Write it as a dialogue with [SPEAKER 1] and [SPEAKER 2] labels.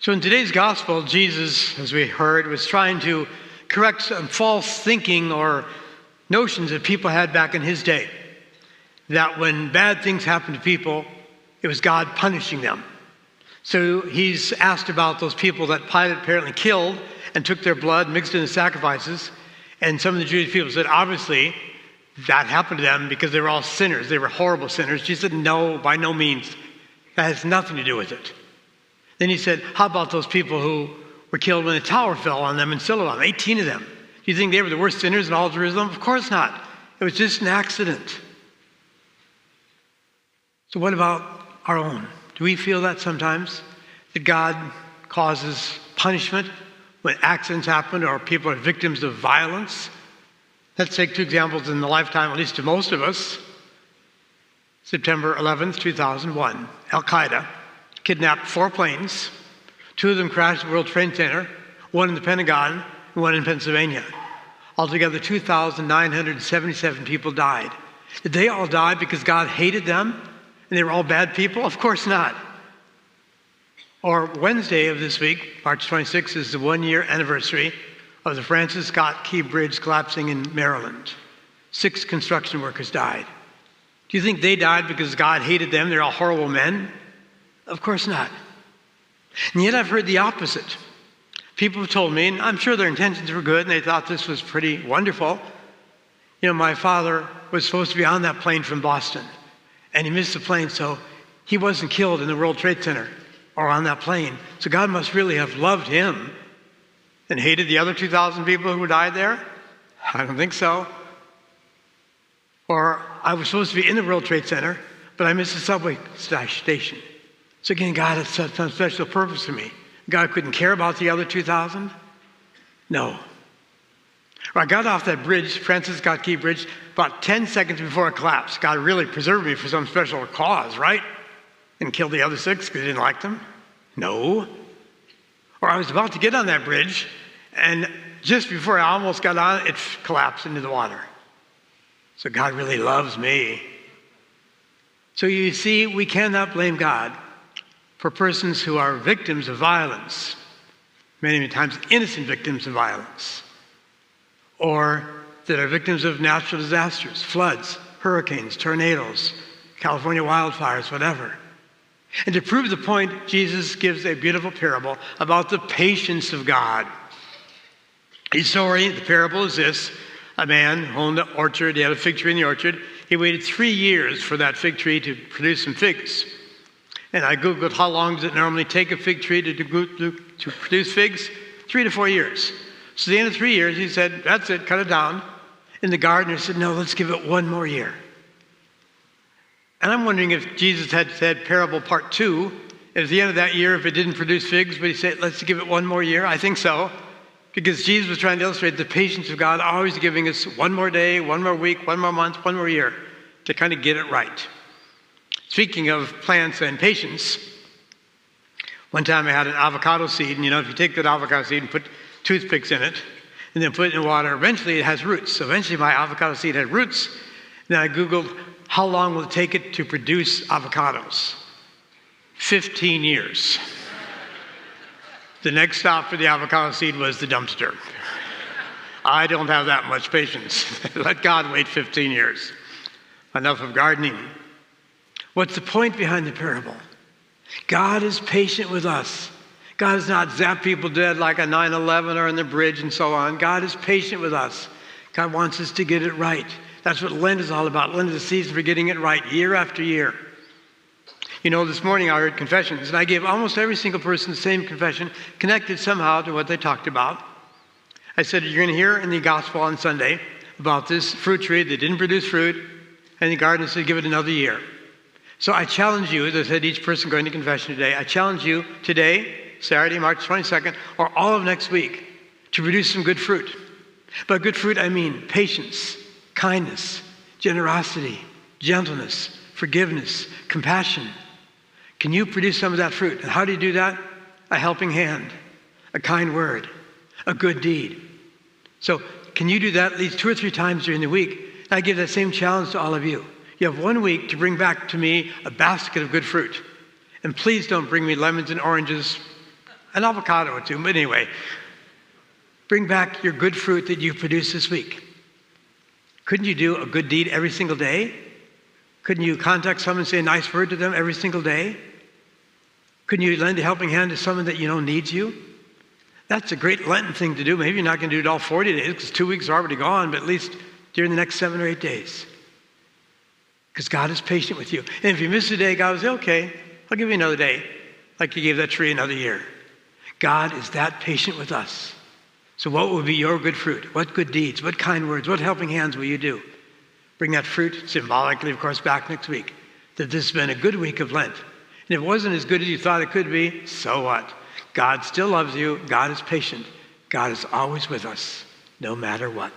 [SPEAKER 1] So in today's gospel, Jesus, as we heard, was trying to correct some false thinking or notions that people had back in his day. That when bad things happened to people, it was God punishing them. So he's asked about those people that Pilate apparently killed and took their blood, mixed it in the sacrifices. And some of the Jewish people said, obviously, that happened to them because they were all sinners. They were horrible sinners. Jesus said, no, by no means. That has nothing to do with it. Then he said, how about those people who were killed when a tower fell on them in Siloam, 18 of them? Do you think they were the worst sinners in all of Jerusalem? Of course not. It was just an accident. So what about our own? Do we feel that sometimes? That God causes punishment when accidents happen or people are victims of violence? Let's take two examples in the lifetime, at least to most of us. September 11th, 2001, Al-Qaeda kidnapped 4 planes. 2 of them crashed at the World Trade Center, 1 in the Pentagon, and 1 in Pennsylvania. Altogether, 2,977 people died. Did they all die because God hated them and they were all bad people? Of course not. Or Wednesday of this week, March 26th, is the 1-year anniversary of the Francis Scott Key Bridge collapsing in Maryland. 6 construction workers died. Do you think they died because God hated them? They're all horrible men? Of course not. And yet I've heard the opposite. People have told me, and I'm sure their intentions were good, and they thought this was pretty wonderful. You know, my father was supposed to be on that plane from Boston, and he missed the plane, so he wasn't killed in the World Trade Center or on that plane. So God must really have loved him and hated the other 2,000 people who died there? I don't think so. Or I was supposed to be in the World Trade Center, but I missed the subway station. So again, God had some special purpose for me. God couldn't care about the other 2,000? No. Or I got off that bridge, Francis Scott Key Bridge, about 10 seconds before it collapsed. God really preserved me for some special cause, right? And killed the other 6 because he didn't like them? No. Or I was about to get on that bridge, and just before I almost got on, it collapsed into the water. So God really loves me. So you see, we cannot blame God for persons who are victims of violence, many times innocent victims of violence, or that are victims of natural disasters, floods, hurricanes, tornadoes, California wildfires, whatever. And to prove the point, Jesus gives a beautiful parable about the patience of God. The story, the parable is this. A man owned an orchard. He had a fig tree in the orchard. He waited 3 years for that fig tree to produce some figs. And I Googled how long does it normally take a fig tree to produce figs? 3 to 4 years. So at the end of 3 years, he said, that's it, cut it down. And the gardener said, no, let's give it 1 more year. And I'm wondering if Jesus had said parable part 2, and at the end of that year, if it didn't produce figs, but he said, let's give it 1 more year. I think so. Because Jesus was trying to illustrate the patience of God, always giving us 1 more day, 1 more week, 1 more month, 1 more year to kind of get it right. Speaking of plants and patience, one time I had an avocado seed, and if you take that avocado seed and put toothpicks in it, and then put it in water, eventually it has roots. So eventually my avocado seed had roots. Then I Googled, how long will it take it to produce avocados? 15 years. The next stop for the avocado seed was the dumpster. I don't have that much patience. Let God wait 15 years. Enough of gardening. What's the point behind the parable? God is patient with us. God does not zap people dead like a 9/11 or on the bridge and so on. God is patient with us. God wants us to get it right. That's what Lent is all about. Lent is a season for getting it right year after year. This morning I heard confessions, and I gave almost every single person the same confession, connected somehow to what they talked about. I said, you're going to hear in the gospel on Sunday about this fruit tree that didn't produce fruit, and the gardener said, give it another year. So I challenge you, as I said, each person going to confession today, I challenge you today, Saturday, March 22nd, or all of next week, to produce some good fruit. By good fruit, I mean patience, kindness, generosity, gentleness, forgiveness, compassion. Can you produce some of that fruit? And how do you do that? A helping hand, a kind word, a good deed. So can you do that at least 2 or 3 times during the week? I give that same challenge to all of you. You have 1 week to bring back to me a basket of good fruit. And please don't bring me lemons and oranges. An avocado or two, but anyway. Bring back your good fruit that you produced this week. Couldn't you do a good deed every single day? Couldn't you contact someone and say a nice word to them every single day? Couldn't you lend a helping hand to someone that you know needs you? That's a great Lenten thing to do. Maybe you're not going to do it all 40 days because 2 weeks are already gone, but at least during the next 7 or 8 days. Because God is patient with you. And if you miss a day, God will say, okay, I'll give you another day, like you gave that tree another year. God is that patient with us. So what will be your good fruit? What good deeds? What kind words? What helping hands will you do? Bring that fruit, symbolically, of course, back next week. That this has been a good week of Lent. And if it wasn't as good as you thought it could be, so what? God still loves you. God is patient. God is always with us, no matter what.